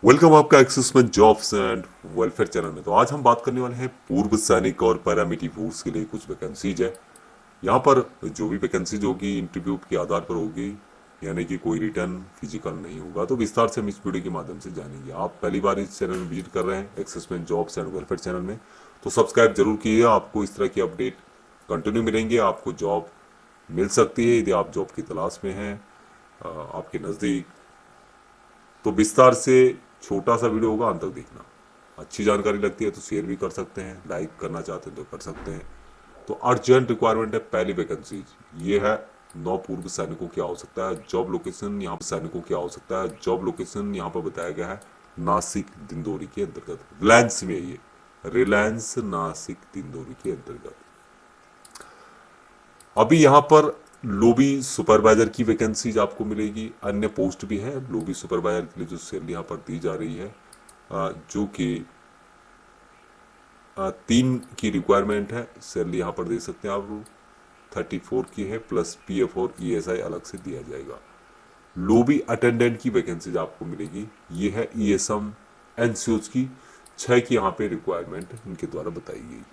Welcome आपका axis में jobs and welfare channel में। तो आज हम बात करने वाले हैं पूर्व सैनिक और पैरामिलिट्री फोर्स के लिए कुछ वैकेंसीज है। यहाँ पर जो भी वैकेंसीज होगी इंटरव्यू के आधार पर होगी, यानी कि कोई रिटर्न फिजिकल नहीं होगा। तो विस्तार से हम इस वीडियो के माध्यम से जानेंगे। आप पहली बार इस चैनल में विजिट कर रहे हैं एक्सिस में जॉब्स एंड वेलफेयर चैनल में, तो सब्सक्राइब जरूर कीजिए। आपको इस तरह की अपडेट कंटिन्यू मिलेंगे। आपको जॉब मिल सकती है यदि आप जॉब की तलाश में हैं आपके नज़दीक। तो विस्तार से छोटा सा वीडियो होगा, अंत तक देखना। अच्छी जानकारी लगती है तो शेयर भी कर सकते हैं, लाइक करना चाहते हैं तो कर सकते हैं। तो अर्जेंट रिक्वायरमेंट है पहली वैकेंसी, ये है 9 पूर्व सैनिकों की आवश्यकता है। जॉब लोकेशन यहाँ पर सैनिकों की आवश्यकता है। जॉब लोकेशन यहाँ पर बताया गया है नासिक दिंदोरी के अंतर्गत, रिलायंस में है ये, रिलायंस नासिक दिंदोरी के अंतर्गत। अभी यहाँ पर लोबी सुपरवाइजर की वैकेंसीज आपको मिलेगी। अन्य पोस्ट भी है लोबी सुपरवाइजर के लिए जो सैलरी यहाँ पर दी जा रही है, जो कि 3 की रिक्वायरमेंट है। सैलरी यहाँ पर दे सकते हैं आप 34 की है, प्लस पीएफ और ईएसआई अलग से दिया जाएगा। लोबी अटेंडेंट की वैकेंसीज आपको मिलेगी, ये है ईएसएम एनसीओज की 6 की यहाँ पे रिक्वायरमेंट इनके द्वारा बताई गई है।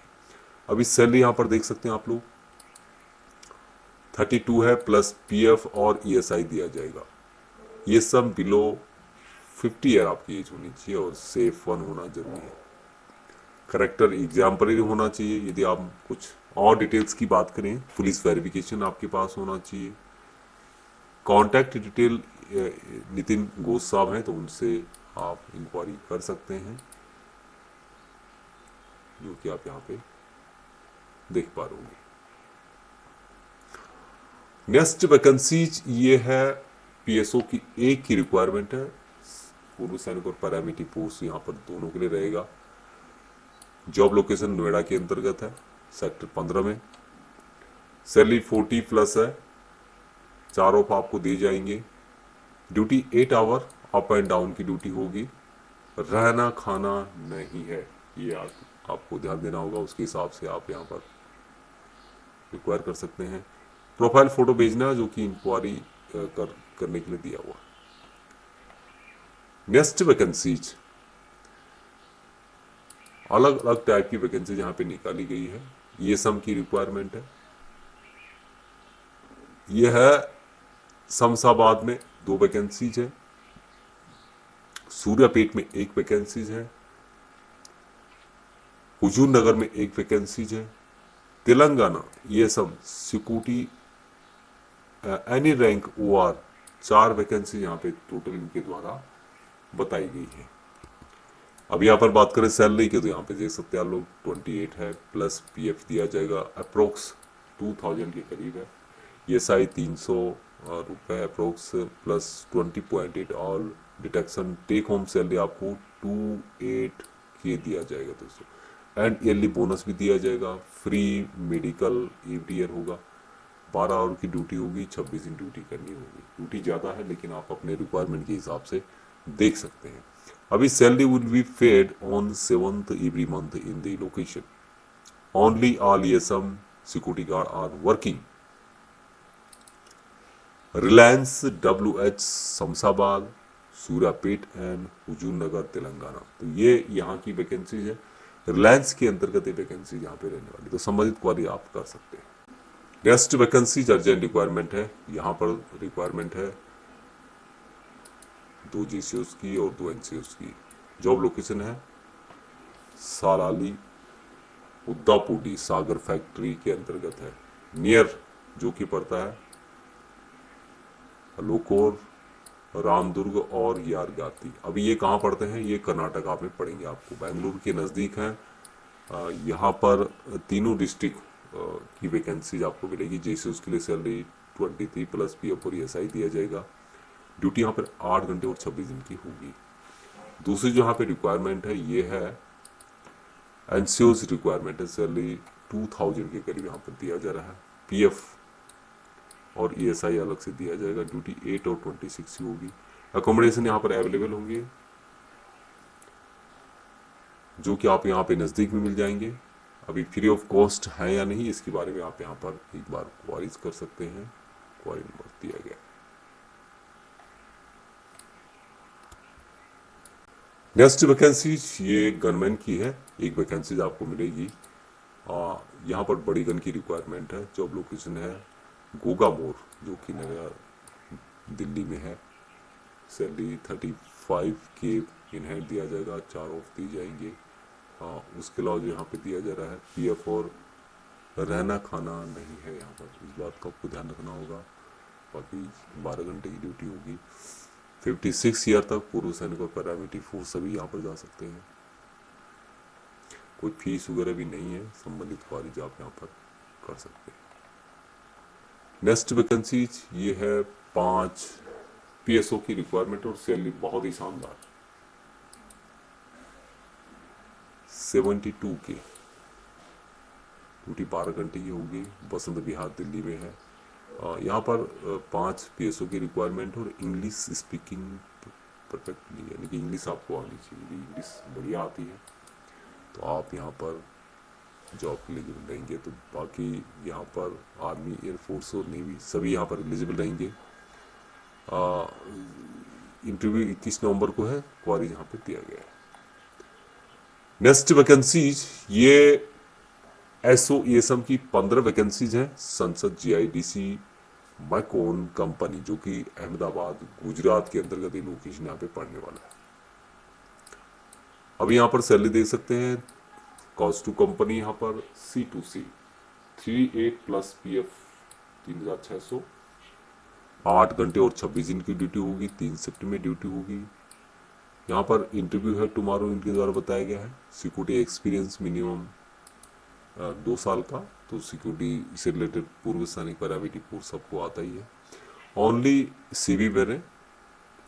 अभी सैलरी यहाँ पर देख सकते हैं आप लोग 32 है, प्लस पीएफ और ईएसआई दिया जाएगा। ये सब बिलो 50 ईयर आपकी एज होनी चाहिए और सेफ वन होना जरूरी है। करेक्टर एग्जाम्पलरी होना चाहिए। यदि आप कुछ और डिटेल्स की बात करें, पुलिस वेरिफिकेशन आपके पास होना चाहिए। कॉन्टैक्ट डिटेल नितिन घोष साहब हैं, तो उनसे आप इंक्वायरी कर सकते हैं, जो कि आप यहाँ पे देख पा रहे होंगे। नेक्स्ट वैकेंसीज ये है पीएसओ की एक की रिक्वायरमेंट है। पूर्व सैनिक और पैरामिलिट्री पोस्ट यहाँ पर दोनों के लिए रहेगा। जॉब लोकेशन नोएडा के अंतर्गत है, सेक्टर 15 में। सैलरी 40 प्लस है, 4 ऑफ आपको दी जाएंगे। Duty 8 hour up and down की ड्यूटी होगी। रहना खाना नहीं है, ये आपको ध्यान देना होगा। उसके हिसाब से आप यहाँ पर रिक्वायर कर सकते हैं। प्रोफाइल फोटो भेजना है, जो कि इंक्वायरी करने के लिए दिया हुआ। नेक्स्ट वैकेंसीज अलग अलग टाइप की वैकेंसी यहाँ पे निकाली गई है। ये सम की रिक्वायरमेंट है। यह है शमशाबाद में 2 वैकेंसीज है, सूर्यापेट में 1 वैकेंसीज है, हुजूर नगर में 1 वैकेंसीज है। तेलंगाना ये सब security any rank OR 4 vacancy यहाँ पे टोटल इनके द्वारा बताई गई है। अब यहाँ पर बात करें सैलरी की, तो यहाँ पे देख सकते हैं आप लोग 28 है, प्लस पीएफ दिया जाएगा अप्रोक्स 2000 के करीब है। ये साई 300 रुपये approx, plus 20.8 all deduction. Take home salary आपको 28 के दिया जाएगा दोस्तों। एंड ईयरली बोनस भी दिया जाएगा। फ्री मेडिकल एवरी ईयर होगा। 12 आवर की ड्यूटी होगी, 26 दिन ड्यूटी करनी होगी। ड्यूटी ज़्यादा है, लेकिन आप अपने रिक्वायरमेंट के हिसाब से देख सकते हैं। अभी salary will be paid on 7th every month in the location. Only all ESM security guard are working. Reliance WH Shamshabad, Suryapet and Huzur Nagar Telangana. तो ये यहाँ की वैकेंसीज है। रिलायंस के अंतर्गत ये वैकेंसी यहाँ पे रहने वाली, तो संबंधित क्वारी आप कर सकते हैं। नेक्स्ट वैकेंसी अर्जेंट रिक्वायरमेंट है। यहाँ पर रिक्वायरमेंट है 2 GCOs की और 2 NCOs की। जॉब लोकेशन है साराली उद्दापुडी सागर फैक्ट्री के अंतर्गत है, नियर जो कि पड़ता है लोकोर, रामदुर्ग और यारगाती। अभी ये कहाँ पड़ते हैं, ये कर्नाटका में पड़ेंगे, आपको बेंगलुरु के नज़दीक हैं। यहाँ पर तीनों डिस्ट्रिक्ट की वैकेंसीज आपको मिलेगी। जैसे उसके लिए सैलरी 23 प्लस पीएफ और ESI दिया जाएगा। ड्यूटी यहाँ पर 8 घंटे और 26 दिन की होगी। दूसरी जो यहाँ पे रिक्वायरमेंट है, ये है एनसीओज रिक्वायरमेंट है। सैलरी 2000 के करीब यहाँ पर दिया जा रहा है। पीएफ और ESI अलग से दिया जाएगा। ड्यूटी 8 और 26 की होगी। अकोमोडेशन यहाँ पर अवेलेबल होंगे, जो कि आप यहाँ पे नज़दीक में मिल जाएंगे। अभी फ्री ऑफ कॉस्ट है या नहीं, इसके बारे में आप यहाँ पर एक बार क्वारीज कर सकते हैं। क्वारी नंबर दिया गया। नेक्स्ट वैकेंसी ये गनमैन की है, एक वैकेंसी आपको मिलेगी। यहाँ पर बड़ी गन की रिक्वायरमेंट है। जॉब लोकेशन है गोगामोर, जो कि नया दिल्ली में है। सैलरी 35K इन हैंड दिया जाएगा, 4 ऑफ दी जाएंगे। उसके अलावा जो यहाँ पे दिया जा रहा है PF और रहना खाना नहीं है यहाँ पर, इस बात का आपको ध्यान रखना होगा। बाकी 12 घंटे की ड्यूटी होगी। 56 ईयर तक पूर्व सैनिक और पैरामिलिट्री फोर्स सभी यहाँ पर जा सकते हैं। कोई फीस वगैरह भी नहीं है, संबंधित खारिज आप यहाँ पर कर सकते हैं। नेक्स्ट वैकेंसी ये है 5 PSO की रिक्वायरमेंट और सैलरी बहुत ही शानदार 72K। ड्यूटी 12 घंटे की होगी। बसंत विहार दिल्ली में है। यहाँ पर 5 PSO की रिक्वायरमेंट और इंग्लिश स्पीकिंग परफेक्टली, यानी कि इंग्लिश आपको आनी चाहिए। इंग्लिश बढ़िया आती है तो आप यहाँ पर जॉब के लिए रहेंगे। तो बाकी यहाँ पर आर्मी, एयरफोर्स और नेवी सभी यहाँ पर एलिजिबल रहेंगे। इंटरव्यू 21 नवंबर को है, क्वारी यहाँ पे दिया गया है। नेक्स्ट वैकेंसीज ये SOESM की 15 वैकेंसीज हैं। संसद GIDC मैकोन कंपनी, जो कि अहमदाबाद गुजरात के अंतर्गत ये लोकेशन यहाँ पे पड़ने वाला है। अभी यहाँ पर सैलरी देख सकते हैं। कॉस्ट टू कंपनी यहाँ पर C2C 38 प्लस PF 3600, 8 घंटे और 26 दिन की ड्यूटी होगी। 3 शिफ्ट में ड्यूटी होगी। यहाँ पर इंटरव्यू है टुमारो, इनके द्वारा बताया गया है। सिक्योरिटी एक्सपीरियंस मिनिमम 2 साल का, तो सिक्योरिटी से रिलेटेड पूर्व सैनिक पैरामिलिट्री फोर्स सबको आता ही है। ओनली CV भेजें।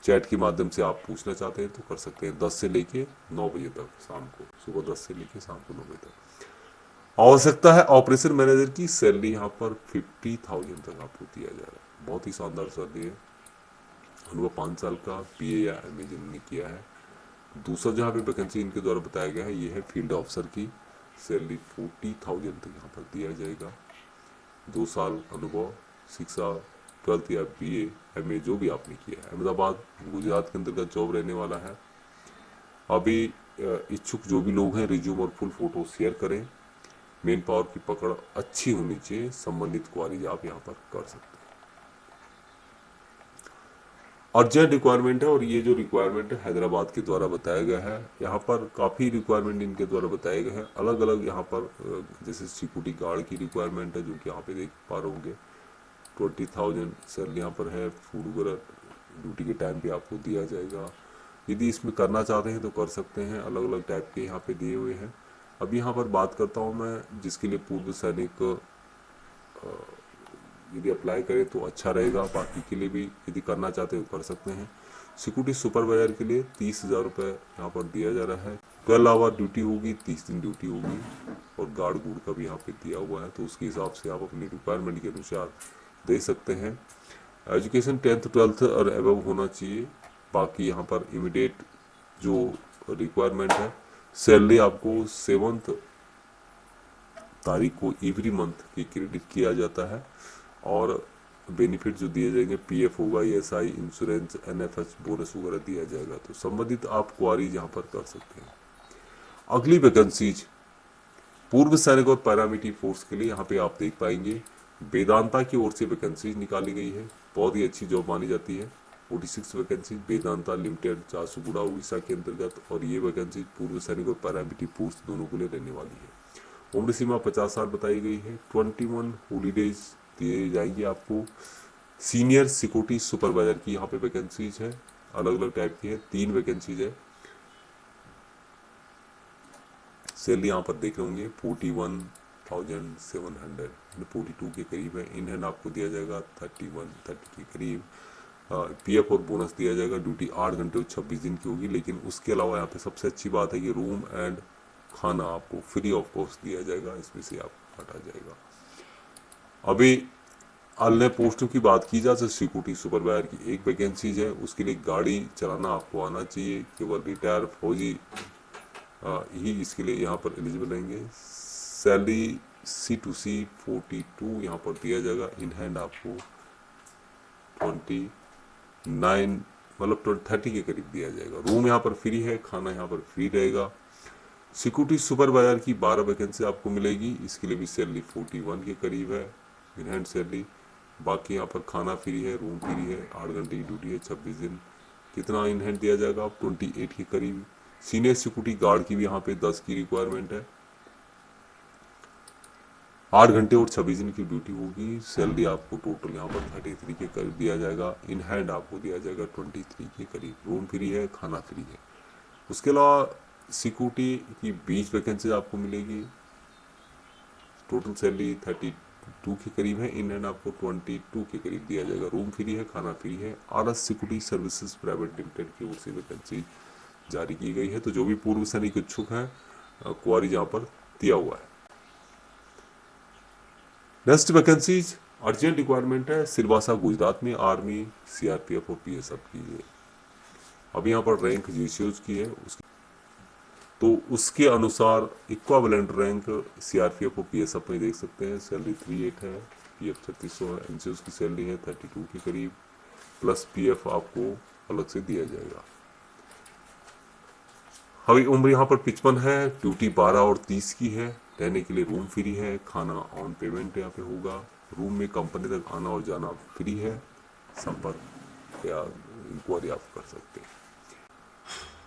चैट के माध्यम से आप पूछना चाहते हैं तो कर सकते हैं। 10 से लेके 9 बजे तक शाम को, सुबह 10 से लेके शाम को 9 बजे तक। आवश्यकता है ऑपरेशन मैनेजर की। सैलरी यहाँ पर 50,000 तक आपको दिया जा रहा है। बहुत ही शानदार सैलरी है। अनुभव 5 साल का, PA या MA जिन्होंने किया है। दूसरा जहाँ पे वैकेंसी इनके द्वारा बताया गया है ये है फील्ड ऑफिसर की। सैलरी 40,000 तक यहाँ पर दिया जाएगा। 2 साल अनुभव, शिक्षा 12th या BA MA जो भी आपने किया है। अहमदाबाद गुजरात के अंतर्गत जॉब रहने वाला है। अभी इच्छुक जो भी लोग हैं रिज्यूम और फुल फोटो शेयर करें। मेन पावर की पकड़ अच्छी होनी चाहिए। संबंधित क्वारीज आप यहाँ पर कर सकते हैं। अर्जेंट रिक्वायरमेंट है और ये जो रिक्वायरमेंट है हैदराबाद के द्वारा बताया गया है। यहाँ पर काफ़ी रिक्वायरमेंट इनके द्वारा बताए गए हैं अलग अलग। यहाँ पर जैसे सिक्योरिटी गार्ड की रिक्वायरमेंट है, जो कि यहाँ पे देख पा रहे होंगे। 20,000 सैलरी यहाँ पर है। फूड वगैरह ड्यूटी के टाइम पे आपको दिया जाएगा। यदि इसमें करना चाहते हैं तो कर सकते हैं। अलग अलग टाइप के यहाँ पे दिए हुए हैं। अभी यहाँ पर बात करता हूँ मैं, जिसके लिए पूर्व सैनिक यदि अप्लाई करें तो अच्छा रहेगा। बाकी के लिए भी यदि करना चाहते हो कर सकते हैं। सिक्योरिटी सुपरवाइजर के लिए 30,000 रुपये यहाँ पर दिया जा रहा है। 12 आवर ड्यूटी होगी, 30 दिन ड्यूटी होगी और गार्ड गुड़ का भी यहाँ पे दिया हुआ है। तो उसके हिसाब से आप अपनी रिक्वायरमेंट के अनुसार दे सकते हैं। एजुकेशन 10th 12th और एबव होना चाहिए। बाकी यहाँ पर इमीडिएट जो रिक्वायरमेंट है, सैलरी आपको 7th तारीख को एवरी मंथ की क्रेडिट किया जाता है और बेनिफिट जो दिए जाएंगे PF होगा, ESI, इंश्योरेंस, NFS, बोनस वगैरह दिया जाएगा। तो संबंधित आप क्वारीज यहाँ पर कर सकते हैं। अगली वैकेंसीज पूर्व सैनिक और पैरामिलिट्री फोर्स के लिए यहाँ पे आप देख पाएंगे वेदांता की ओर से वैकेंसीज निकाली गई है। बहुत ही अच्छी जॉब मानी जाती है। 46 वैकेंसी वेदांता लिमिटेड, झारसुगुड़ा, उड़ीसा के अंतर्गत। और ये वैकेंसी पूर्व सैनिक और पैरामिलिट्री फोर्स दोनों को लिए रहने वाली है। उम्र सीमा 50 साल बताई गई है। 21 हॉलीडेज दिए जाएंगे आपको। सीनियर सिक्योरिटी सुपरवाइजर की यहाँ पे वैकेंसीज है। अलग अलग टाइप की है। 3 वैकेंसीज है। सैलरी यहाँ पर देख रहे होंगे 41,700, 42 के करीब है। इन हैंड आपको दिया जाएगा 30 के करीब। PF और बोनस दिया जाएगा। ड्यूटी 8 घंटे और 26 दिन की होगी। लेकिन उसके अलावा यहाँ पे सबसे अच्छी बात है कि रूम एंड खाना आपको फ्री ऑफ कॉस्ट दिया जाएगा। इसमें से आपको हटा जाएगा। अभी अन्य पोस्टों की बात की जाए तो सिक्योरिटी सुपरवाइजर की 1 वैकेंसीज है। उसके लिए गाड़ी चलाना आपको आना चाहिए। केवल रिटायर फौजी ही इसके लिए यहाँ पर एलिजिबल रहेंगे। सैलरी C2C 42 यहाँ पर दिया जाएगा। इन हैंड आपको 29 मतलब 30 के करीब दिया जाएगा। रूम यहाँ पर फ्री है, खाना यहाँ पर फ्री रहेगा। सिक्योरिटी सुपरवाइजर की 12 वैकेंसी आपको मिलेगी, इसके लिए भी सैलरी 41 के करीब है इन हैंड सैलरी। बाकी यहाँ पर खाना फ्री है, रूम फ्री है, 8 घंटे की ड्यूटी है, 26 दिन। कितना इन हैंड दिया जाएगा? 28 के करीब। सीनियर सिक्योरिटी गार्ड की भी यहाँ पे 10 की रिक्वायरमेंट है, 8 घंटे और 26 दिन की ड्यूटी होगी। सैलरी आपको टोटल यहाँ पर 33 के करीब दिया जाएगा। इन हैंड आपको दिया जाएगा 23 के करीब। रूम फ्री है, खाना फ्री है। उसके अलावा सिक्योरिटी की 20 वैकेंसी आपको मिलेगी, टोटल सैलरी 32 के करीब है। इन हैंड आपको 22 के करीब दिया जाएगा। रूम फ्री है, खाना फ्री है। RS security services private limited की ओर से वैकेंसी जारी की गई है। तो जो भी पूर्व सैनिक इच्छुक हैं, क्वारी यहाँ पर दिया हुआ है। नेक्स्ट वैकेंसीज अर्जेंट रिक्वायरमेंट है सिलवासा गुजरात में, आर्मी, सीआरपीएफ और पीएसएफ की है। अब यहाँ पर रैंक जीसीओज की है, तो उसके अनुसार इक्वावेलेंट रैंक सीआरपीएफ और पीएसएफ में देख सकते हैं। सैलरी 38 है, पीएफ 3600 है, एनसीओज की सैलरी है 32 के करीब, प्लस पीएफ आपको अलग से दिया जाएगा। अभी उम्र यहाँ पर 55 है, ड्यूटी 12 और 30 की है। रहने के लिए रूम फ्री है, खाना ऑन पेमेंट यहाँ पे होगा। रूम में कंपनी तक आना और जाना फ्री है। संपर्क या इंक्वायरी आप कर सकते हैं।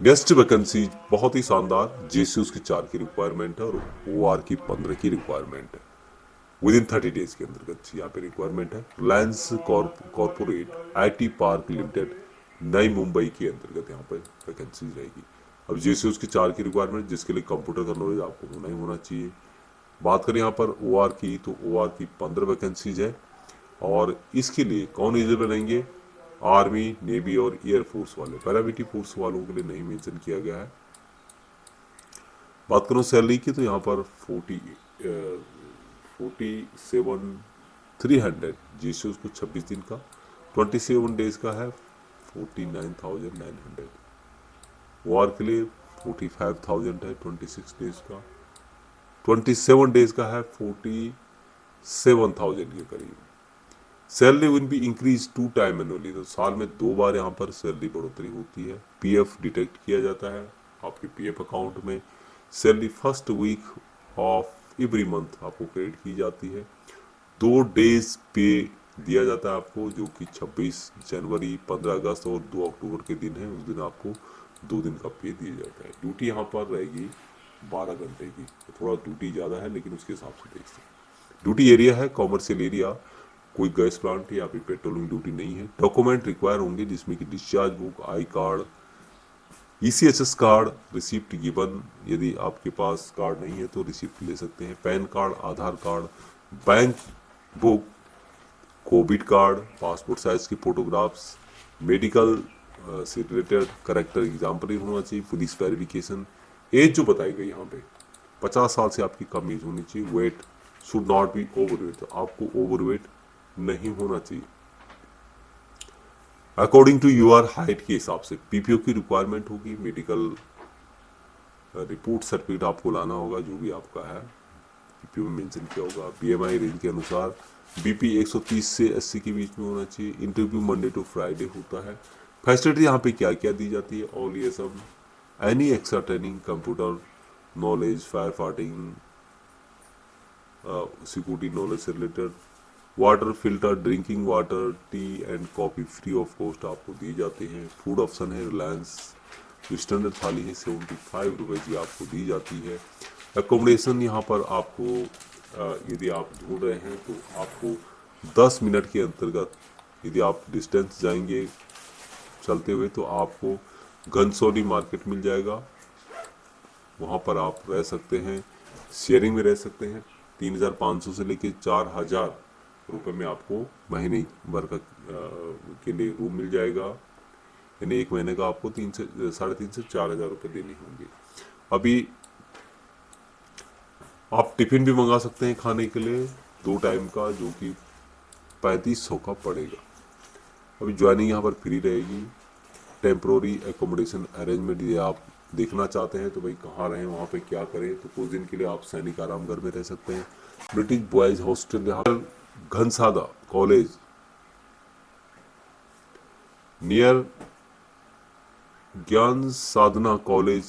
नेक्स्ट वैकेंसी बहुत ही शानदार, जेसीयूज की 4 की रिक्वायरमेंट है और ओआर की 15 की रिक्वायरमेंट है। विद इन 30 डेज के अंतर्गत यहाँ पे रिक्वायरमेंट है। Reliance corporate IT park limited नई मुंबई के अंतर्गत यहाँ पर वैकेंसी रहेगी। अब जेसीयूज की 4 की रिक्वायरमेंट, जिसके लिए कंप्यूटर का नॉलेज आपको होना ही होना चाहिए। बात करें यहाँ पर ओआर की, तो ओआर की 15 वैकेंसीज है और इसके लिए कौन एलिजिबल रहेंगे? आर्मी, नेवी और एयरफोर्स वाले। पैरामिलिट्री फोर्स वालों के लिए नहीं मेंशन किया गया है। बात करूँ सैलरी की, तो यहाँ पर 47,300 जीसीओ को 26 दिन का, 27 डेज का है 49,900। वार के लिए 45,000 है 26 डेज का, 27 डेज का है 47,000 के करीब। Salary will be increase 2 time annually, तो साल में 2 बार यहाँ पर सैलरी बढ़ोतरी होती है। पीएफ डिटेक्ट किया जाता है आपके पीएफ अकाउंट में। Salary first week of every month आपको क्रेडिट की जाती है। 2 डेज पे दिया जाता है आपको, जो कि 26 जनवरी, 15 अगस्त और 2 अक्टूबर के दिन है। उस दिन आपको 2 दिन का पे दिया जाता है। ड्यूटी यहाँ पर रहेगी 12 घंटे की, तो थोड़ा ड्यूटी ज़्यादा है, लेकिन उसके हिसाब से देख सकते हैं। ड्यूटी एरिया है कॉमर्शियल एरिया, कोई गैस प्लांट या फिर पेट्रोलिंग ड्यूटी नहीं है। डॉक्यूमेंट रिक्वायर होंगे, जिसमें कि discharge book, I card, ECHS card, receipt given. यदि आपके पास कार्ड नहीं है तो रिसिप्ट ले सकते हैं। PAN card, Aadhaar card, bank book, Covid card, passport size की फोटोग्राफ्स, मेडिकल से रिलेटेड करेक्टर एग्जाम्पल होना चाहिए। Police verification. एज जो बताई गई यहाँ पे 50 साल से आपकी कम एज होनी चाहिए। Weight should not be overweight, तो आपको ओवरवेट नहीं होना चाहिए। अकॉर्डिंग टू यूर हाइट के हिसाब से पीपीओ की रिक्वायरमेंट होगी। मेडिकल रिपोर्ट सर्टिफिकेट आपको लाना होगा, जो भी आपका है पीपीओ में मेंशन किया होगा। बीएमआई रेंज के अनुसार बीपी 130 से 80 के बीच में होना चाहिए। इंटरव्यू मंडे टू फ्राइडे होता है। फैसिलिटी यहाँ पे क्या क्या दी जाती है? ऑल ये सब, any extra training, computer knowledge, fire fighting, security knowledge से related, water filter, drinking water, tea and coffee free of cost आपको दी जाती है। फूड ऑप्शन है रिलायंस, जो स्टैंडर्ड थाली है 75 रुपये की आपको दी जाती है। एकोमोडेशन यहाँ पर आपको यदि आप ढूंढ रहे हैं तो आपको 10 मिनट के अंतर्गत, यदि आप डिस्टेंस जाएंगे चलते हुए, तो आपको घनसौली मार्केट मिल जाएगा। वहाँ पर आप रह सकते हैं, शेयरिंग में रह सकते हैं। 3,500 से लेके 4,000 रुपये में आपको महीने भर का के लिए रूम मिल जाएगा। यानी 1 महीने का आपको 3,500 से 4,000 रुपये देने होंगे। अभी आप टिफिन भी मंगा सकते हैं खाने के लिए 2 टाइम का, जो कि 3500 का पड़ेगा। अभी ज्वाइनिंग यहाँ पर फ्री रहेगी। टेम्प्रोरी एकोमोडेशन अरेंजमेंट, ये आप देखना चाहते हैं तो भाई कहाँ रहें, वहाँ पे क्या करें, तो कुछ दिन के लिए आप सैनिक आराम घर में रह सकते हैं। ब्रिटिश बॉयज हॉस्टल यहाँ पर घनसादा कॉलेज नियर ज्ञान साधना कॉलेज,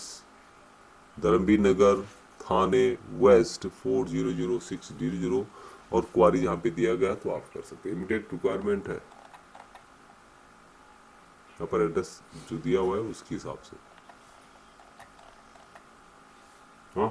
धर्मवीर नगर, थाने वेस्ट 400600 और क्वारी जहाँ पे दिया गया तो आप कर सकते हैं। इमीडिएट रिक्वायरमेंट है, यहाँ पर एड्रेस जो दिया हुआ है उसके हिसाब से। हाँ